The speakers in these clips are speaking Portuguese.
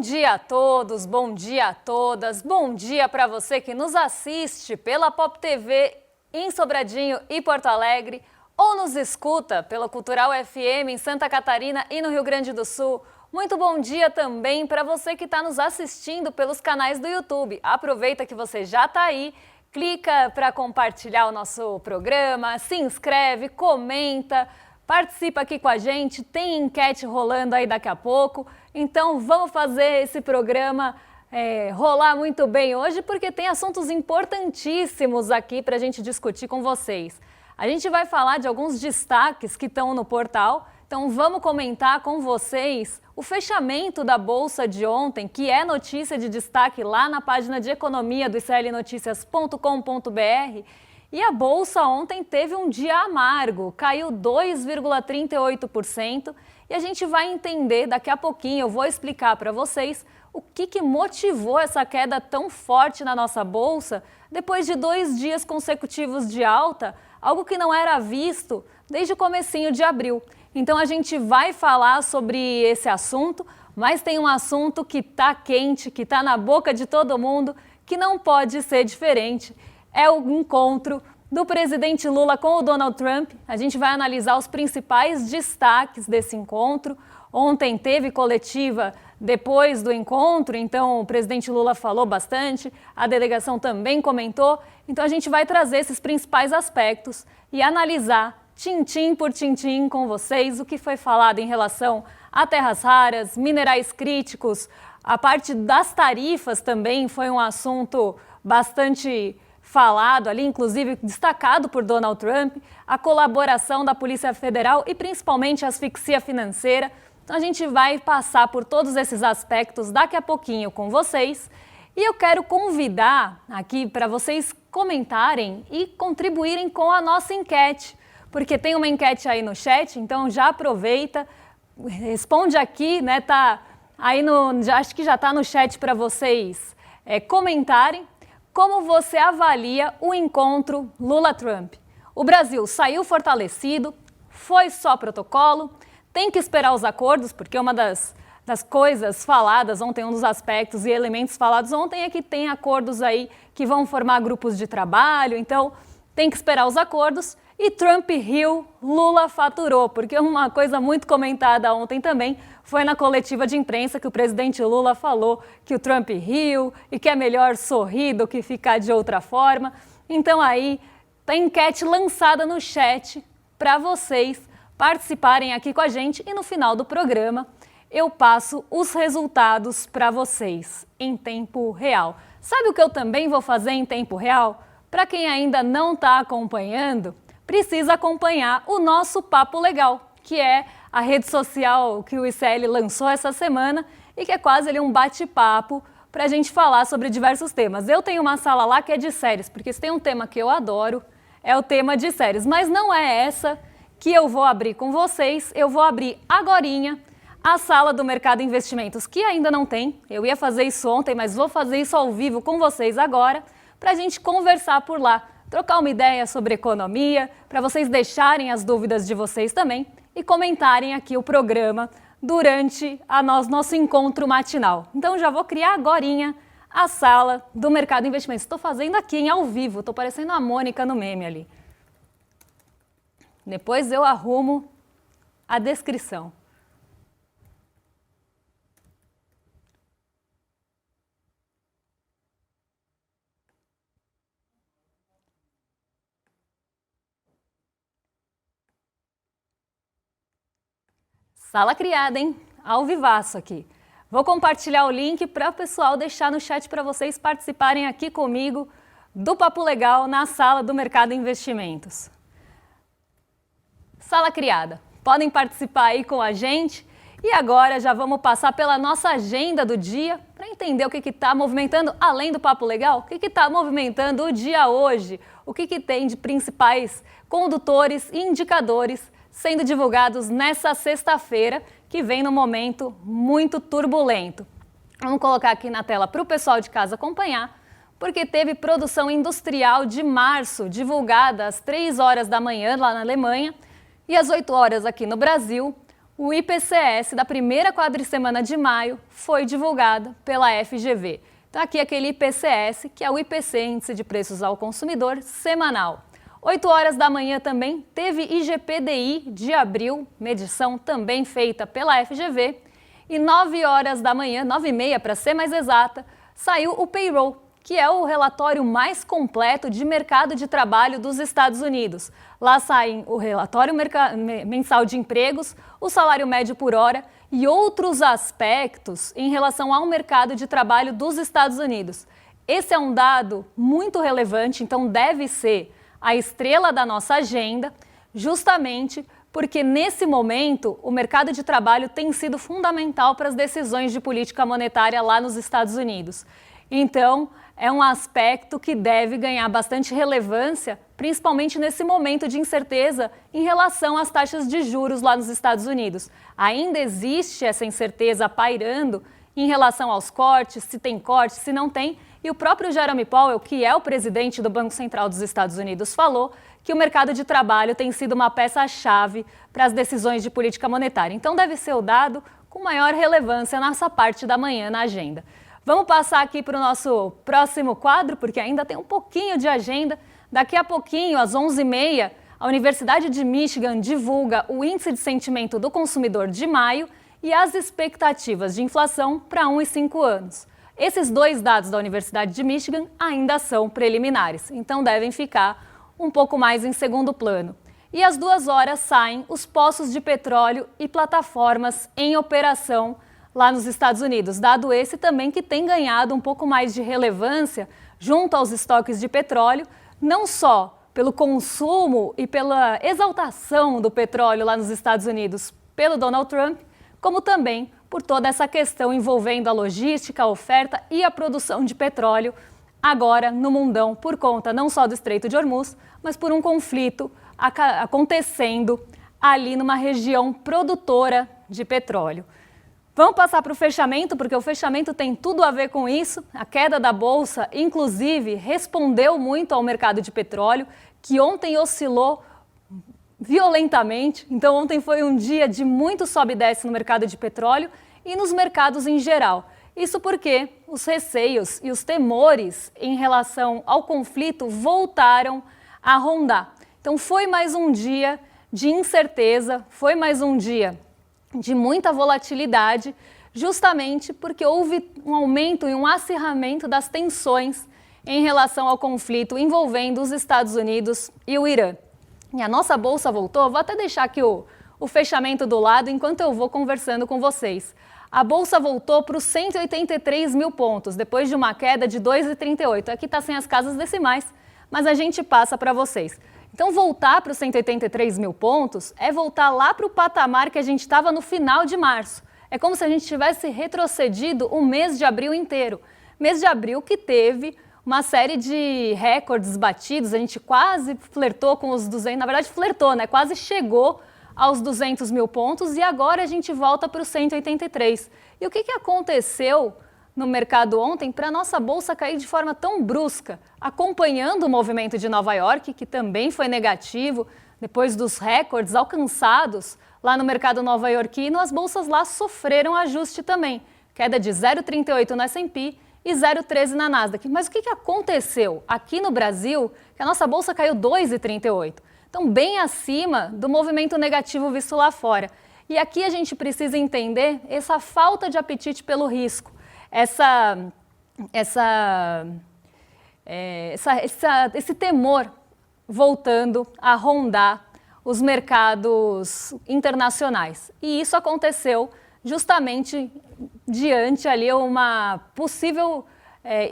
dia a todos, bom dia a todas, bom dia para você que nos assiste pela Pop TV em Sobradinho e Porto Alegre ou nos escuta pela Cultural FM em Santa Catarina e no Rio Grande do Sul. Muito bom dia também para você que está nos assistindo pelos canais do YouTube. Aproveita que você já está aí, clica para compartilhar o nosso programa, se inscreve, comenta, participa aqui com a gente, tem enquete rolando aí daqui a pouco. Então vamos fazer esse programa rolar muito bem hoje, porque tem assuntos importantíssimos aqui para a gente discutir com vocês. A gente vai falar de alguns destaques que estão no portal, então vamos comentar com vocês o fechamento da Bolsa de ontem, que é notícia de destaque lá na página de economia do iclnoticias.com.br. E a Bolsa ontem teve um dia amargo, caiu 2,38%. E a gente vai entender daqui a pouquinho, eu vou explicar para vocês o que motivou essa queda tão forte na nossa Bolsa depois de 2 dias consecutivos de alta, algo que não era visto desde o comecinho de abril. Então a gente vai falar sobre esse assunto, mas tem um assunto que está quente, que está na boca de todo mundo, que não pode ser diferente. É o encontro do presidente Lula com o Donald Trump. A gente vai analisar os principais destaques desse encontro. Ontem teve coletiva depois do encontro, então o presidente Lula falou bastante, a delegação também comentou. Então a gente vai trazer esses principais aspectos e analisar tintim por tintim com vocês o que foi falado em relação a terras raras, minerais críticos. A parte das tarifas também foi um assunto bastante falado ali, inclusive destacado por Donald Trump, a colaboração da Polícia Federal e principalmente a asfixia financeira. Então a gente vai passar por todos esses aspectos daqui a pouquinho com vocês. E eu quero convidar aqui para vocês comentarem e contribuírem com a nossa enquete, porque tem uma enquete aí no chat, então já aproveita, responde aqui, né? Tá aí acho que já está no chat para vocês comentarem. Como você avalia o encontro Lula-Trump? O Brasil saiu fortalecido? Foi só protocolo? Tem que esperar os acordos, porque uma das coisas faladas ontem, um dos aspectos e elementos falados ontem é que tem acordos aí que vão formar grupos de trabalho, então tem que esperar os acordos. E Trump riu, Lula faturou, porque uma coisa muito comentada ontem também foi na coletiva de imprensa que o presidente Lula falou que o Trump riu e que é melhor sorrir do que ficar de outra forma. Então aí tem enquete lançada no chat para vocês participarem aqui com a gente e no final do programa eu passo os resultados para vocês em tempo real. Sabe o que eu também vou fazer em tempo real? Para quem ainda não está acompanhando, precisa acompanhar o nosso Papo Legal, que é a rede social que o ICL lançou essa semana e que é quase ali um bate-papo para a gente falar sobre diversos temas. Eu tenho uma sala lá que é de séries, porque se tem um tema que eu adoro, é o tema de séries. Mas não é essa que eu vou abrir com vocês, eu vou abrir agorinha a sala do Mercado Investimentos, que ainda não tem. Eu ia fazer isso ontem, mas vou fazer isso ao vivo com vocês agora, para a gente conversar por lá, trocar uma ideia sobre economia, para vocês deixarem as dúvidas de vocês também e comentarem aqui o programa durante nosso encontro matinal. Então já vou criar agorinha a sala do Mercado Investimentos. Estou fazendo aqui em ao vivo, estou parecendo a Mônica no meme ali. Depois eu arrumo a descrição. Sala criada, hein? Ao vivaço aqui. Vou compartilhar o link para o pessoal deixar no chat para vocês participarem aqui comigo do Papo Legal na sala do Mercado Investimentos. Sala criada. Podem participar aí com a gente. E agora já vamos passar pela nossa agenda do dia para entender o que está movimentando, além do Papo Legal, o que está movimentando o dia hoje, o que tem de principais condutores e indicadores sendo divulgados nessa sexta-feira, que vem num momento muito turbulento. Vamos colocar aqui na tela para o pessoal de casa acompanhar, porque teve produção industrial de março divulgada às 3 horas da manhã lá na Alemanha e às 8 horas aqui no Brasil. O IPCS da primeira quadricemana de maio foi divulgado pela FGV. Então aqui aquele IPCS, que é o IPC, Índice de Preços ao Consumidor, semanal. 8 horas da manhã também teve IGPDI de abril, medição também feita pela FGV. E 9 horas da manhã, 9h30 para ser mais exata, saiu o Payroll, que é o relatório mais completo de mercado de trabalho dos Estados Unidos. Lá saem o relatório mensal de empregos, o salário médio por hora e outros aspectos em relação ao mercado de trabalho dos Estados Unidos. Esse é um dado muito relevante, então deve ser a estrela da nossa agenda, justamente porque nesse momento o mercado de trabalho tem sido fundamental para as decisões de política monetária lá nos Estados Unidos. Então, é um aspecto que deve ganhar bastante relevância, principalmente nesse momento de incerteza em relação às taxas de juros lá nos Estados Unidos. Ainda existe essa incerteza pairando em relação aos cortes, se tem corte, se não tem, e o próprio Jerome Powell, que é o presidente do Banco Central dos Estados Unidos, falou que o mercado de trabalho tem sido uma peça-chave para as decisões de política monetária. Então deve ser o dado com maior relevância nessa parte da manhã na agenda. Vamos passar aqui para o nosso próximo quadro, porque ainda tem um pouquinho de agenda. Daqui a pouquinho, às 11h30, a Universidade de Michigan divulga o Índice de Sentimento do Consumidor de maio e as expectativas de inflação para 1 e 5 anos. Esses dois dados da Universidade de Michigan ainda são preliminares, então devem ficar um pouco mais em segundo plano. E às 2 horas saem os poços de petróleo e plataformas em operação lá nos Estados Unidos, dado esse também que tem ganhado um pouco mais de relevância junto aos estoques de petróleo, não só pelo consumo e pela exaltação do petróleo lá nos Estados Unidos pelo Donald Trump, como também por toda essa questão envolvendo a logística, a oferta e a produção de petróleo agora no mundão, por conta não só do Estreito de Hormuz, mas por um conflito acontecendo ali numa região produtora de petróleo. Vamos passar para o fechamento, porque o fechamento tem tudo a ver com isso. A queda da Bolsa, inclusive, respondeu muito ao mercado de petróleo, que ontem oscilou violentamente. Então, ontem foi um dia de muito sobe e desce no mercado de petróleo e nos mercados em geral. Isso porque os receios e os temores em relação ao conflito voltaram a rondar. Então, foi mais um dia de incerteza, foi mais um dia de muita volatilidade, justamente porque houve um aumento e um acirramento das tensões em relação ao conflito envolvendo os Estados Unidos e o Irã. E a nossa bolsa voltou, vou até deixar aqui o fechamento do lado enquanto eu vou conversando com vocês. A bolsa voltou para os 183 mil pontos, depois de uma queda de 2,38. Aqui está sem as casas decimais, mas a gente passa para vocês. Então, voltar para os 183 mil pontos é voltar lá para o patamar que a gente estava no final de março. É como se a gente tivesse retrocedido o mês de abril inteiro. Mês de abril que teve uma série de recordes batidos, a gente quase flertou com os 200, na verdade flertou, né? Quase chegou aos 200 mil pontos e agora a gente volta para os 183. E o que aconteceu no mercado ontem para a nossa bolsa cair de forma tão brusca, acompanhando o movimento de Nova York, que também foi negativo, depois dos recordes alcançados lá no mercado nova-iorquino, as bolsas lá sofreram ajuste também, queda de 0,38 no S&P e 0,13 na Nasdaq. Mas o que aconteceu aqui no Brasil, que a nossa bolsa caiu 2,38? Então, bem acima do movimento negativo visto lá fora. E aqui a gente precisa entender essa falta de apetite pelo risco. Esse temor voltando a rondar os mercados internacionais. E isso aconteceu justamente diante ali uma possível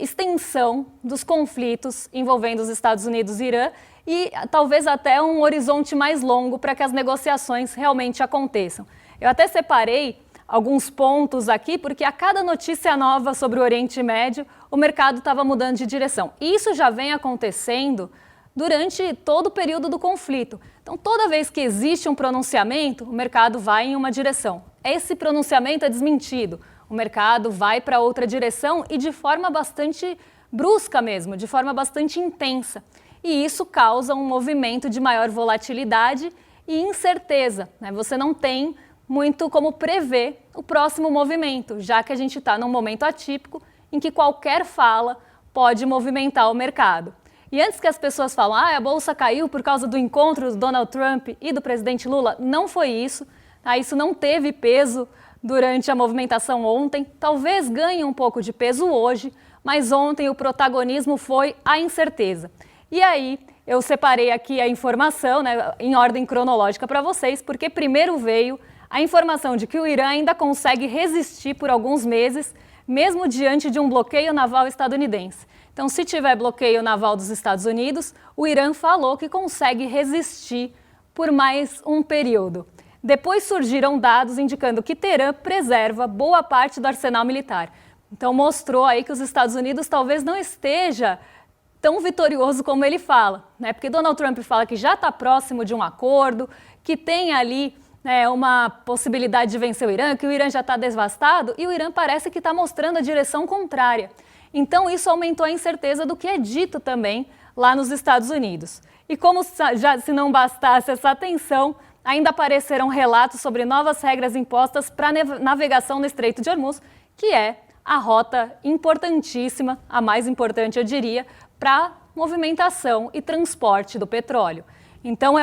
extensão dos conflitos envolvendo os Estados Unidos e Irã e talvez até um horizonte mais longo para que as negociações realmente aconteçam. Eu até separei alguns pontos aqui, porque a cada notícia nova sobre o Oriente Médio, o mercado estava mudando de direção. E isso já vem acontecendo durante todo o período do conflito. Então, toda vez que existe um pronunciamento, o mercado vai em uma direção. Esse pronunciamento é desmentido, o mercado vai para outra direção e de forma bastante brusca mesmo, de forma bastante intensa. E isso causa um movimento de maior volatilidade e incerteza, né? Você não tem muito como prever o próximo movimento, já que a gente está num momento atípico em que qualquer fala pode movimentar o mercado. E antes que as pessoas falem, a bolsa caiu por causa do encontro do Donald Trump e do presidente Lula, não foi isso. Isso não teve peso durante a movimentação ontem, talvez ganhe um pouco de peso hoje, mas ontem o protagonismo foi a incerteza. E aí eu separei aqui a informação, em ordem cronológica para vocês, porque primeiro veio a informação de que o Irã ainda consegue resistir por alguns meses, mesmo diante de um bloqueio naval estadunidense. Então, se tiver bloqueio naval dos Estados Unidos, o Irã falou que consegue resistir por mais um período. Depois surgiram dados indicando que Teherã preserva boa parte do arsenal militar. Então, mostrou aí que os Estados Unidos talvez não esteja tão vitorioso como ele fala, Porque Donald Trump fala que já está próximo de um acordo, que tem ali uma possibilidade de vencer o Irã, que o Irã já está devastado, e o Irã parece que está mostrando a direção contrária. Então, isso aumentou a incerteza do que é dito também lá nos Estados Unidos. E como se não bastasse essa tensão, ainda apareceram relatos sobre novas regras impostas para a navegação no Estreito de Hormuz, que é a rota importantíssima, a mais importante, eu diria, para movimentação e transporte do petróleo. Então,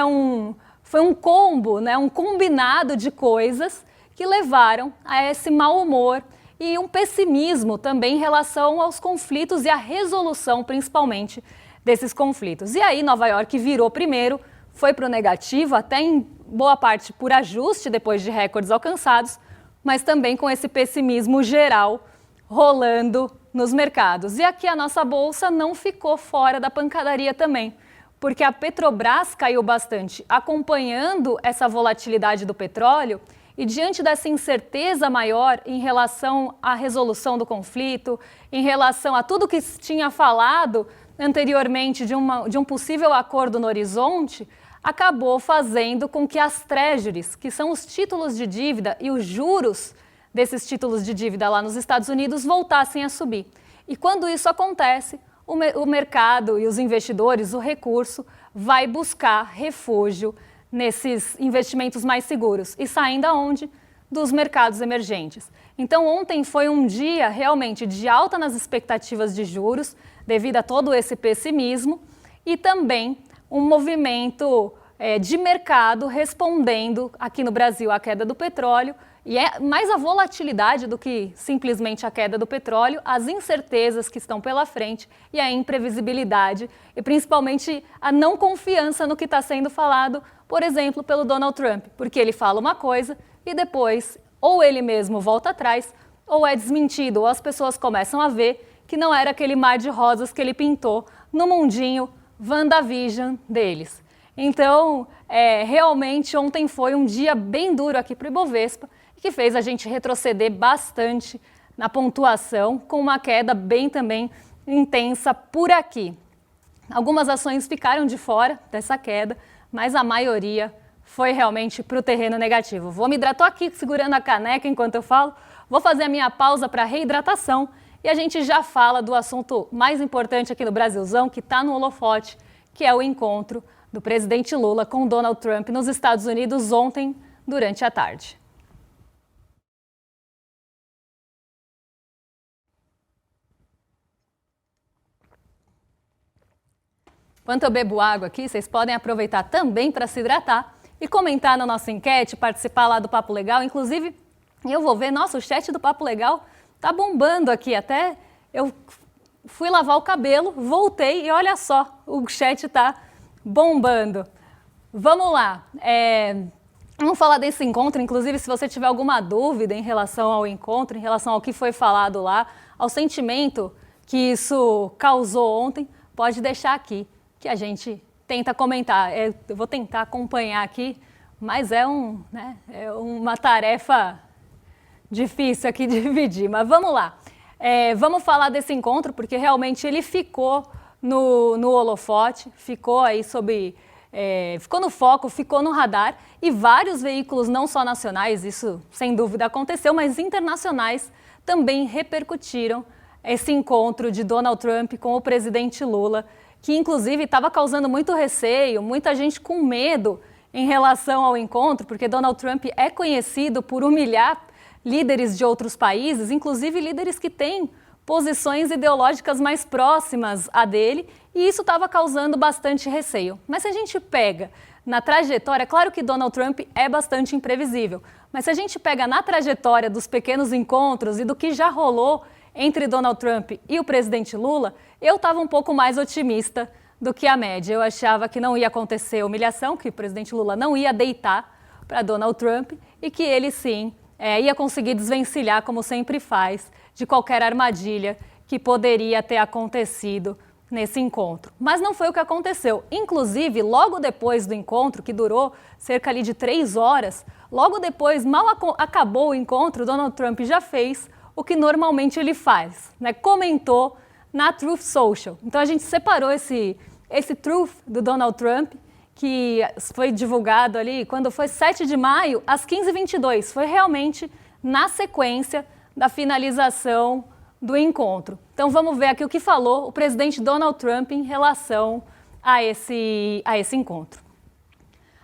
foi um combo, um combinado de coisas que levaram a esse mau humor e um pessimismo também em relação aos conflitos e à resolução, principalmente, desses conflitos. E aí Nova York virou primeiro, foi para o negativo, até em boa parte por ajuste depois de recordes alcançados, mas também com esse pessimismo geral rolando nos mercados. E aqui a nossa bolsa não ficou fora da pancadaria também, porque a Petrobras caiu bastante, acompanhando essa volatilidade do petróleo. E diante dessa incerteza maior em relação à resolução do conflito, em relação a tudo que se tinha falado anteriormente de um possível acordo no horizonte, acabou fazendo com que as treasuries, que são os títulos de dívida e os juros desses títulos de dívida lá nos Estados Unidos, voltassem a subir. E quando isso acontece, o mercado e os investidores, o recurso, vai buscar refúgio nesses investimentos mais seguros. E saindo aonde? Dos mercados emergentes. Então ontem foi um dia realmente de alta nas expectativas de juros, devido a todo esse pessimismo, e também um movimento de mercado respondendo aqui no Brasil à queda do petróleo, e é mais a volatilidade do que simplesmente a queda do petróleo, as incertezas que estão pela frente e a imprevisibilidade, e principalmente a não confiança no que está sendo falado, por exemplo, pelo Donald Trump, porque ele fala uma coisa e depois ou ele mesmo volta atrás ou é desmentido, ou as pessoas começam a ver que não era aquele mar de rosas que ele pintou no mundinho WandaVision deles. Então, realmente ontem foi um dia bem duro aqui para o Ibovespa, que fez a gente retroceder bastante na pontuação, com uma queda bem também intensa por aqui. Algumas ações ficaram de fora dessa queda, mas a maioria foi realmente para o terreno negativo. Estou aqui segurando a caneca enquanto eu falo, vou fazer a minha pausa para reidratação e a gente já fala do assunto mais importante aqui no Brasilzão, que está no holofote, que é o encontro do presidente Lula com Donald Trump nos Estados Unidos ontem, durante a tarde. Enquanto eu bebo água aqui, vocês podem aproveitar também para se hidratar e comentar na nossa enquete, participar lá do Papo Legal. Inclusive, eu vou ver, nossa, o chat do Papo Legal tá bombando aqui. Até eu fui lavar o cabelo, voltei e olha só, o chat tá bombando. Vamos lá. Vamos falar desse encontro. Inclusive, se você tiver alguma dúvida em relação ao encontro, em relação ao que foi falado lá, ao sentimento que isso causou ontem, pode deixar aqui, que a gente tenta comentar. Eu vou tentar acompanhar aqui, mas é uma tarefa difícil aqui de dividir. Mas vamos lá. Vamos falar desse encontro, porque realmente ele ficou no holofote, ficou aí ficou no foco, ficou no radar, e vários veículos, não só nacionais, isso sem dúvida aconteceu, mas internacionais também repercutiram esse encontro de Donald Trump com o presidente Lula, que inclusive estava causando muito receio, muita gente com medo em relação ao encontro, porque Donald Trump é conhecido por humilhar líderes de outros países, inclusive líderes que têm posições ideológicas mais próximas a dele, e isso estava causando bastante receio. Mas se a gente pega na trajetória, claro que Donald Trump é bastante imprevisível, mas se a gente pega na trajetória dos pequenos encontros e do que já rolou entre Donald Trump e o presidente Lula, eu estava um pouco mais otimista do que a média. Eu achava que não ia acontecer humilhação, que o presidente Lula não ia deitar para Donald Trump e que ele sim ia conseguir desvencilhar, como sempre faz, de qualquer armadilha que poderia ter acontecido nesse encontro. Mas não foi o que aconteceu. Inclusive, logo depois do encontro, que durou cerca ali de 3 horas, logo depois, mal acabou o encontro, Donald Trump já fez o que normalmente ele faz, né? Comentou na Truth Social. Então a gente separou esse Truth do Donald Trump, que foi divulgado ali quando foi 7 de maio, às 15h22. Foi realmente na sequência da finalização do encontro. Então vamos ver aqui o que falou o presidente Donald Trump em relação a esse encontro.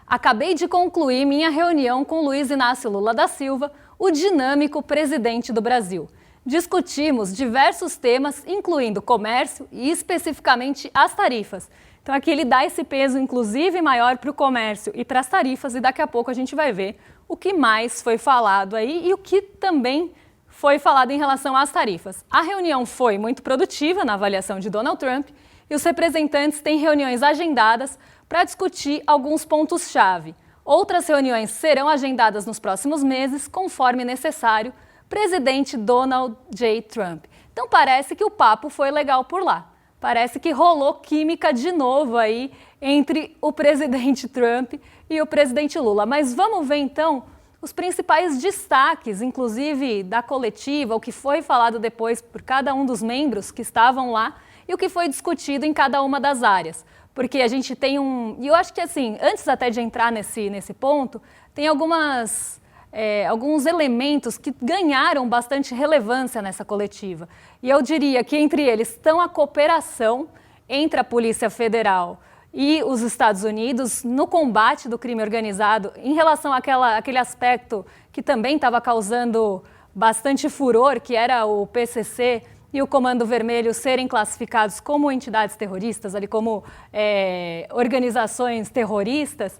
Acabei de concluir minha reunião com Luiz Inácio Lula da Silva, o dinâmico presidente do Brasil. Discutimos diversos temas, incluindo comércio e especificamente as tarifas. Então aqui ele dá esse peso, inclusive, maior para o comércio e para as tarifas, e daqui a pouco a gente vai ver o que mais foi falado aí e o que também foi falado em relação às tarifas. A reunião foi muito produtiva na avaliação de Donald Trump e os representantes têm reuniões agendadas para discutir alguns pontos-chave. Outras reuniões serão agendadas nos próximos meses, conforme necessário, presidente Donald J. Trump. Então parece que o papo foi legal por lá. Parece que rolou química de novo aí entre o presidente Trump e o presidente Lula. Mas vamos ver então os principais destaques, inclusive da coletiva, o que foi falado depois por cada um dos membros que estavam lá e o que foi discutido em cada uma das áreas. Porque a gente tem e eu acho que assim, antes até de entrar nesse ponto, tem alguns elementos que ganharam bastante relevância nessa coletiva. E eu diria que entre eles estão a cooperação entre a Polícia Federal e os Estados Unidos no combate do crime organizado em relação àquele aspecto que também estava causando bastante furor, que era o PCC e o Comando Vermelho serem classificados como entidades terroristas, ali como organizações terroristas.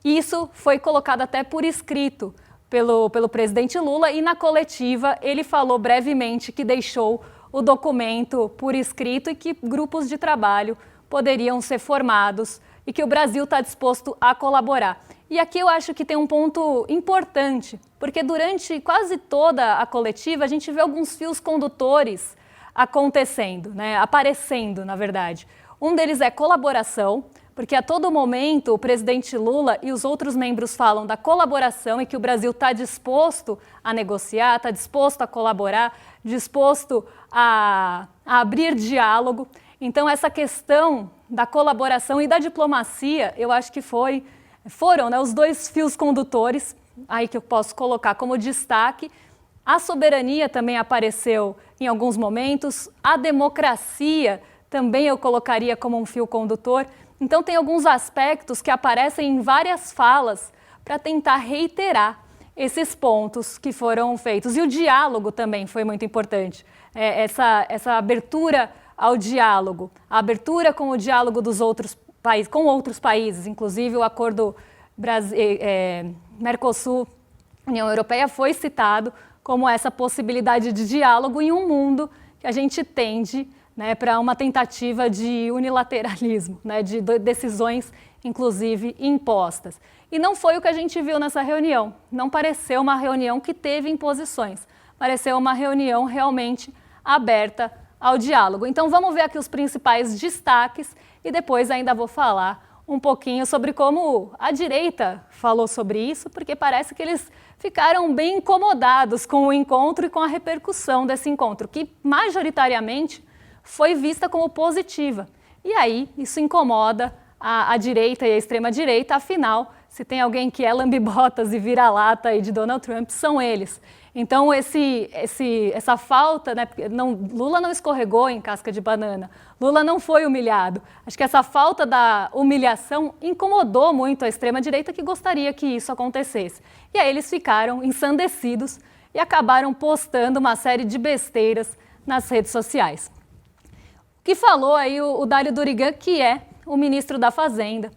Isso foi colocado até por escrito pelo presidente Lula, e na coletiva ele falou brevemente que deixou o documento por escrito e que grupos de trabalho poderiam ser formados e que o Brasil está disposto a colaborar. E aqui eu acho que tem um ponto importante, porque durante quase toda a coletiva a gente vê alguns fios condutores acontecendo, né? Aparecendo, na verdade. Um deles é colaboração, porque a todo momento o presidente Lula e os outros membros falam da colaboração e que o Brasil está disposto a negociar, está disposto a colaborar, disposto a abrir diálogo. Então essa questão da colaboração e da diplomacia, eu acho que foram, né, os dois fios condutores aí que eu posso colocar como destaque. A soberania também apareceu em alguns momentos, a democracia também eu colocaria como um fio condutor. Então tem alguns aspectos que aparecem em várias falas para tentar reiterar esses pontos que foram feitos. E o diálogo também foi muito importante. Essa abertura ao diálogo, a abertura com o diálogo dos outros países, com outros países, inclusive o acordo Mercosul-União Europeia foi citado como essa possibilidade de diálogo em um mundo que a gente tende, né, para uma tentativa de unilateralismo, né, de decisões, inclusive, impostas. E não foi o que a gente viu nessa reunião. Não pareceu uma reunião que teve imposições. Pareceu uma reunião realmente aberta ao diálogo. Então vamos ver aqui os principais destaques e depois ainda vou falar um pouquinho sobre como a direita falou sobre isso, porque parece que eles ficaram bem incomodados com o encontro e com a repercussão desse encontro, que majoritariamente foi vista como positiva. E aí isso incomoda a direita e a extrema-direita, afinal, se tem alguém que é lambe-botas e vira-lata aí de Donald Trump, são eles. Então, essa falta, né, Lula não escorregou em casca de banana, Lula não foi humilhado. Acho que essa falta da humilhação incomodou muito a extrema-direita, que gostaria que isso acontecesse. E aí eles ficaram ensandecidos e acabaram postando uma série de besteiras nas redes sociais. O que falou aí o Dálio Durigan, que é o ministro da Fazenda.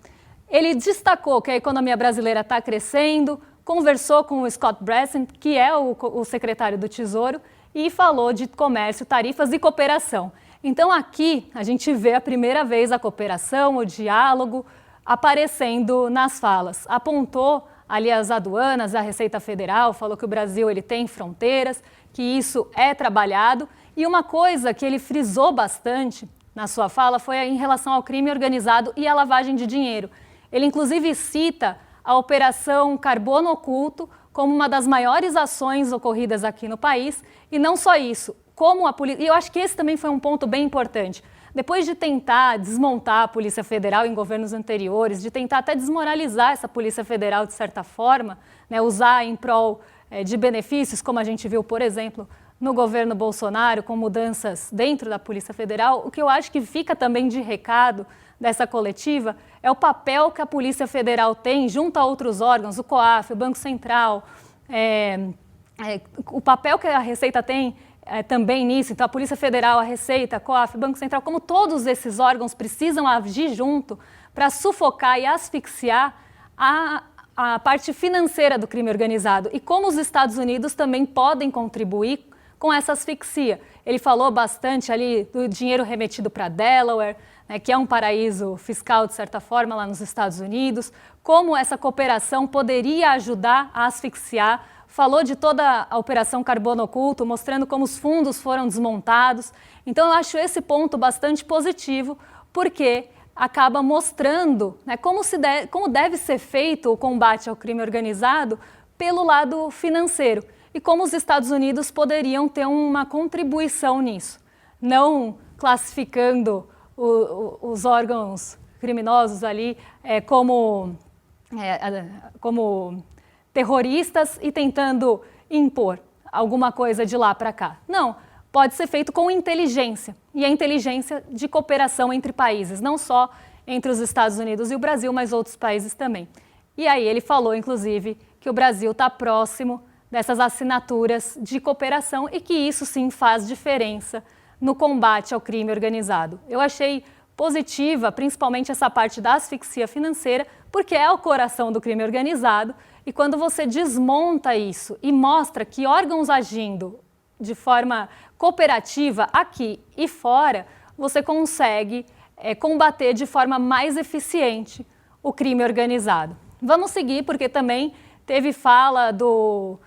Ele destacou que a economia brasileira está crescendo, conversou com o Scott Bessent, que é o secretário do Tesouro, e falou de comércio, tarifas e cooperação. Então aqui a gente vê a primeira vez a cooperação, o diálogo aparecendo nas falas. Apontou ali as aduanas, a Receita Federal, falou que o Brasil ele tem fronteiras, que isso é trabalhado. E uma coisa que ele frisou bastante na sua fala foi em relação ao crime organizado e à lavagem de dinheiro. Ele inclusive cita a Operação Carbono Oculto como uma das maiores ações ocorridas aqui no país. E não só isso, como a polícia... E eu acho que esse também foi um ponto bem importante. Depois de tentar desmontar a Polícia Federal em governos anteriores, de tentar até desmoralizar essa Polícia Federal de certa forma, né, usar em prol de benefícios, como a gente viu, por exemplo, no governo Bolsonaro, com mudanças dentro da Polícia Federal, o que eu acho que fica também de recado dessa coletiva é o papel que a Polícia Federal tem junto a outros órgãos, o COAF, o Banco Central, o papel que a Receita tem também nisso. Então a Polícia Federal, a Receita, a COAF, o Banco Central, como todos esses órgãos precisam agir junto para sufocar e asfixiar a parte financeira do crime organizado e como os Estados Unidos também podem contribuir com essa asfixia. Ele falou bastante ali do dinheiro remetido para Delaware, né, que é um paraíso fiscal, de certa forma, lá nos Estados Unidos, como essa cooperação poderia ajudar a asfixiar. Falou de toda a Operação Carbono Oculto, mostrando como os fundos foram desmontados. Então, eu acho esse ponto bastante positivo, porque acaba mostrando, né, como deve ser feito o combate ao crime organizado pelo lado financeiro e como os Estados Unidos poderiam ter uma contribuição nisso, não classificando os órgãos criminosos ali como terroristas e tentando impor alguma coisa de lá para cá. Não, pode ser feito com inteligência, e a inteligência de cooperação entre países, não só entre os Estados Unidos e o Brasil, mas outros países também. E aí ele falou, inclusive, que o Brasil está próximo dessas assinaturas de cooperação e que isso sim faz diferença no combate ao crime organizado. Eu achei positiva, principalmente essa parte da asfixia financeira, porque é o coração do crime organizado, e quando você desmonta isso e mostra que órgãos agindo de forma cooperativa aqui e fora, você consegue combater de forma mais eficiente o crime organizado. Vamos seguir, porque também teve fala do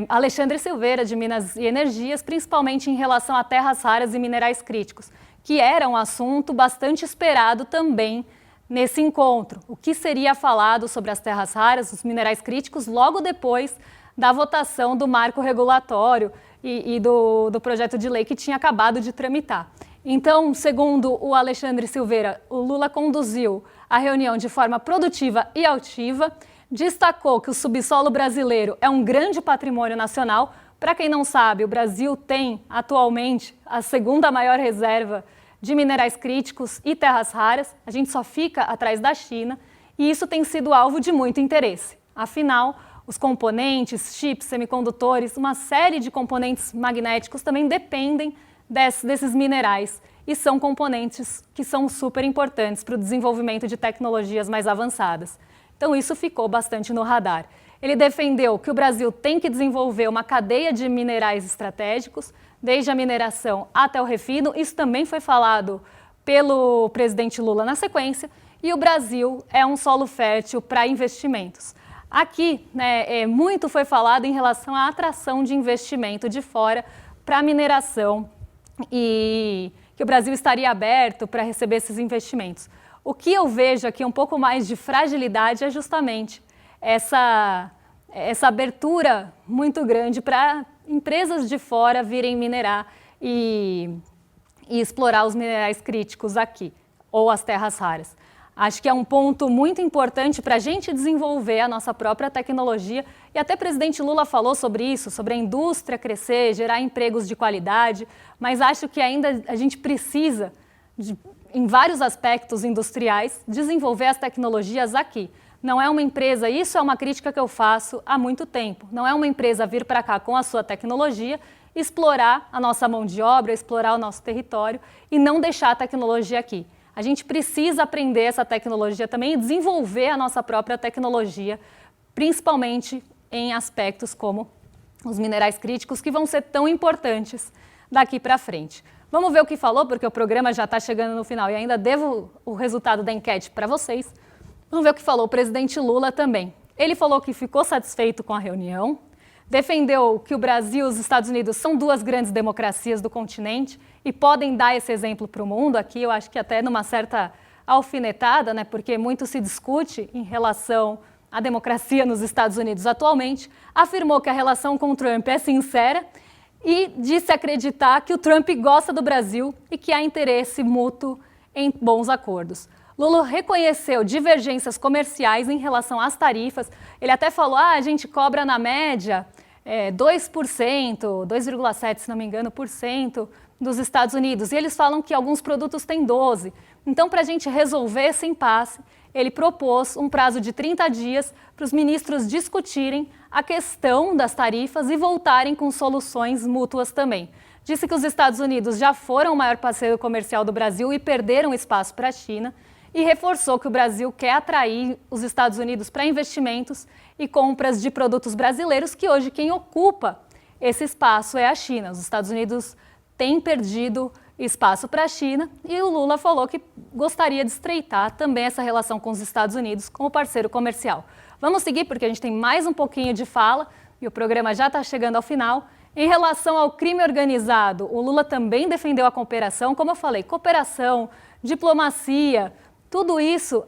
Alexandre Silveira, de Minas e Energias, principalmente em relação a terras raras e minerais críticos, que era um assunto bastante esperado também nesse encontro. O que seria falado sobre as terras raras, os minerais críticos, logo depois da votação do marco regulatório e do projeto de lei que tinha acabado de tramitar. Então, segundo o Alexandre Silveira, o Lula conduziu a reunião de forma produtiva e altiva, destacou que o subsolo brasileiro é um grande patrimônio nacional. Para quem não sabe, o Brasil tem atualmente a segunda maior reserva de minerais críticos e terras raras. A gente só fica atrás da China e isso tem sido alvo de muito interesse. Afinal, os componentes, chips, semicondutores, uma série de componentes magnéticos também dependem desses minerais e são componentes que são super importantes para o desenvolvimento de tecnologias mais avançadas. Então isso ficou bastante no radar. Ele defendeu que o Brasil tem que desenvolver uma cadeia de minerais estratégicos, desde a mineração até o refino. Isso também foi falado pelo presidente Lula na sequência, e o Brasil é um solo fértil para investimentos. Aqui, muito foi falado em relação à atração de investimento de fora para a mineração e que o Brasil estaria aberto para receber esses investimentos. O que eu vejo aqui um pouco mais de fragilidade é justamente essa abertura muito grande para empresas de fora virem minerar e explorar os minerais críticos aqui, ou as terras raras. Acho que é um ponto muito importante para a gente desenvolver a nossa própria tecnologia. E até o presidente Lula falou sobre isso, sobre a indústria crescer, gerar empregos de qualidade. Mas acho que ainda a gente precisa, em vários aspectos industriais, desenvolver as tecnologias aqui. Não é uma empresa, isso é uma crítica que eu faço há muito tempo. Não é uma empresa vir para cá com a sua tecnologia, explorar a nossa mão de obra, explorar o nosso território e não deixar a tecnologia aqui. A gente precisa aprender essa tecnologia também e desenvolver a nossa própria tecnologia, principalmente em aspectos como os minerais críticos, que vão ser tão importantes daqui para frente. Vamos ver o que falou, porque o programa já está chegando no final e ainda devo o resultado da enquete para vocês. Vamos ver o que falou o presidente Lula também. Ele falou que ficou satisfeito com a reunião, defendeu que o Brasil e os Estados Unidos são duas grandes democracias do continente e podem dar esse exemplo para o mundo. Aqui eu acho que até numa certa alfinetada, né, porque muito se discute em relação à democracia nos Estados Unidos atualmente. Afirmou que a relação com o Trump é sincera e disse acreditar que o Trump gosta do Brasil e que há interesse mútuo em bons acordos. Lula reconheceu divergências comerciais em relação às tarifas. Ele até falou, a gente cobra na média 2%, 2,7%, se não me engano, por cento dos Estados Unidos. E eles falam que alguns produtos têm 12%. Então, para a gente resolver esse impasse, ele propôs um prazo de 30 dias para os ministros discutirem a questão das tarifas e voltarem com soluções mútuas também. Disse que os Estados Unidos já foram o maior parceiro comercial do Brasil e perderam espaço para a China. E reforçou que o Brasil quer atrair os Estados Unidos para investimentos e compras de produtos brasileiros, que hoje quem ocupa esse espaço é a China. Os Estados Unidos têm perdido espaço para a China e o Lula falou que gostaria de estreitar também essa relação com os Estados Unidos como parceiro comercial. Vamos seguir porque a gente tem mais um pouquinho de fala e o programa já está chegando ao final. Em relação ao crime organizado, o Lula também defendeu a cooperação. Como eu falei, cooperação, diplomacia, tudo isso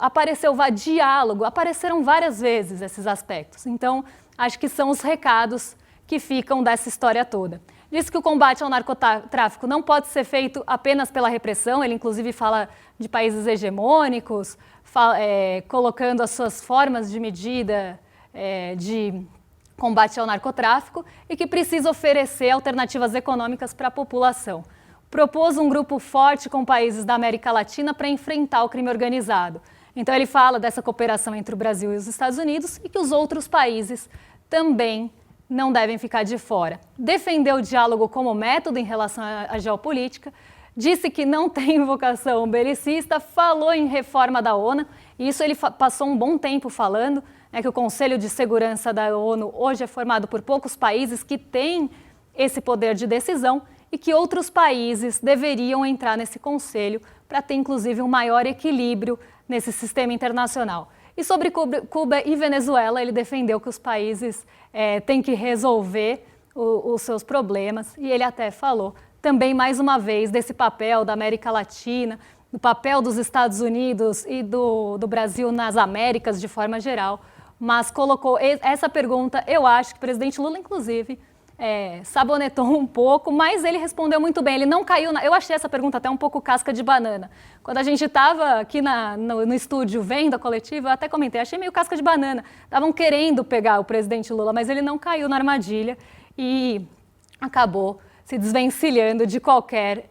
diálogo, apareceram várias vezes esses aspectos. Então, acho que são os recados que ficam dessa história toda. Diz que o combate ao narcotráfico não pode ser feito apenas pela repressão, ele inclusive fala de países hegemônicos, colocando as suas formas de medida de combate ao narcotráfico e que precisa oferecer alternativas econômicas para a população. Propôs um grupo forte com países da América Latina para enfrentar o crime organizado. Então ele fala dessa cooperação entre o Brasil e os Estados Unidos e que os outros países também não devem ficar de fora. Defendeu o diálogo como método em relação à geopolítica, disse que não tem vocação belicista, falou em reforma da ONU, e isso ele passou um bom tempo falando, que o Conselho de Segurança da ONU hoje é formado por poucos países que têm esse poder de decisão, e que outros países deveriam entrar nesse conselho para ter, inclusive, um maior equilíbrio nesse sistema internacional. E sobre Cuba e Venezuela, ele defendeu que os países têm que resolver os seus problemas, e ele até falou também, mais uma vez, desse papel da América Latina, do papel dos Estados Unidos e do Brasil nas Américas de forma geral, mas colocou essa pergunta, eu acho que o presidente Lula, inclusive, sabonetou um pouco, mas ele respondeu muito bem, ele não caiu eu achei essa pergunta até um pouco casca de banana. Quando a gente estava aqui no estúdio vendo a coletiva, eu até comentei, achei meio casca de banana. Estavam querendo pegar o presidente Lula, mas ele não caiu na armadilha e acabou se desvencilhando de qualquer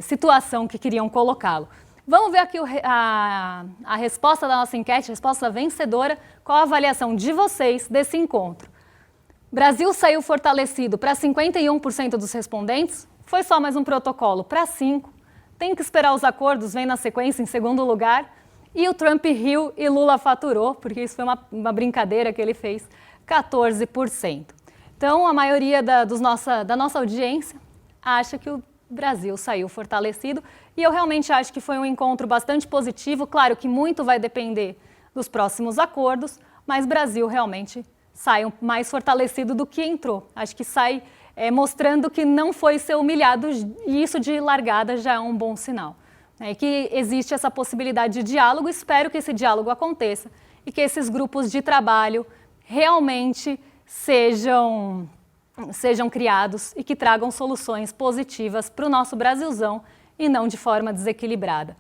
situação que queriam colocá-lo. Vamos ver aqui a resposta da nossa enquete, a resposta vencedora. Qual a avaliação de vocês desse encontro? Brasil saiu fortalecido para 51% dos respondentes, foi só mais um protocolo para 5%, tem que esperar os acordos, vem na sequência em segundo lugar, e o Trump riu e Lula faturou, porque isso foi uma brincadeira que ele fez, 14%. Então, a maioria da nossa audiência acha que o Brasil saiu fortalecido, e eu realmente acho que foi um encontro bastante positivo, claro que muito vai depender dos próximos acordos, mas o Brasil realmente sai mais fortalecido do que entrou. Acho que sai mostrando que não foi ser humilhado e isso de largada já é um bom sinal. E que existe essa possibilidade de diálogo, espero que esse diálogo aconteça e que esses grupos de trabalho realmente sejam criados e que tragam soluções positivas para o nosso Brasilzão e não de forma desequilibrada.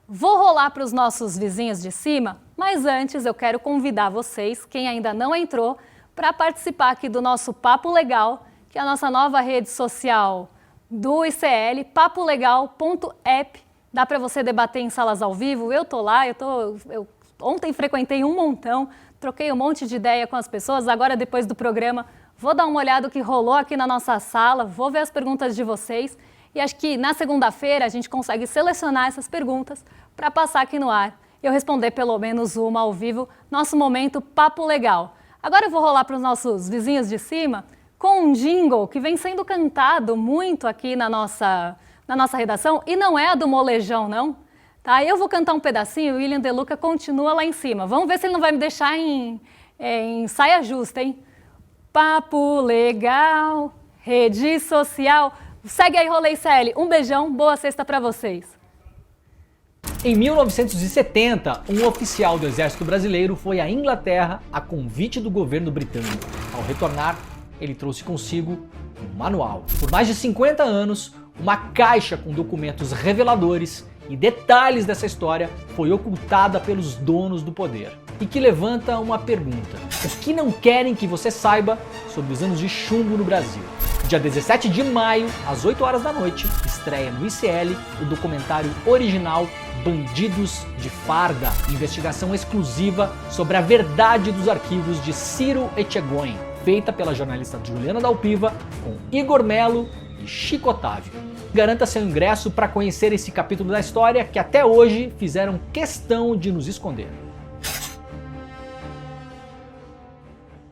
Vou rolar para os nossos vizinhos de cima, mas antes eu quero convidar vocês, quem ainda não entrou, para participar aqui do nosso Papo Legal, que é a nossa nova rede social do ICL, papolegal.app. Dá para você debater em salas ao vivo, eu tô lá, eu ontem frequentei um montão, troquei um monte de ideia com as pessoas, agora depois do programa vou dar uma olhada no que rolou aqui na nossa sala, vou ver as perguntas de vocês e acho que na segunda-feira a gente consegue selecionar essas perguntas para passar aqui no ar. Eu responder pelo menos uma ao vivo, nosso momento Papo Legal. Agora eu vou rolar para os nossos vizinhos de cima com um jingle que vem sendo cantado muito aqui na nossa redação e não é a do molejão, não. Tá? Eu vou cantar um pedacinho e o William De Luca continua lá em cima. Vamos ver se ele não vai me deixar em saia justa, hein? Papo Legal, rede social. Segue aí, Rolê ICL. Um beijão, boa sexta para vocês. Em 1970, um oficial do Exército Brasileiro foi à Inglaterra a convite do governo britânico. Ao retornar, ele trouxe consigo um manual. Por mais de 50 anos, uma caixa com documentos reveladores e detalhes dessa história foi ocultada pelos donos do poder. E que levanta uma pergunta: o que não querem que você saiba sobre os anos de chumbo no Brasil? Dia 17 de maio, às 8 horas da noite, estreia no ICL o documentário original Bandidos de Farda, investigação exclusiva sobre a verdade dos arquivos de Ciro Etchegóin, feita pela jornalista Juliana Dalpiva, com Igor Melo e Chico Otávio. Garanta seu ingresso para conhecer esse capítulo da história que até hoje fizeram questão de nos esconder.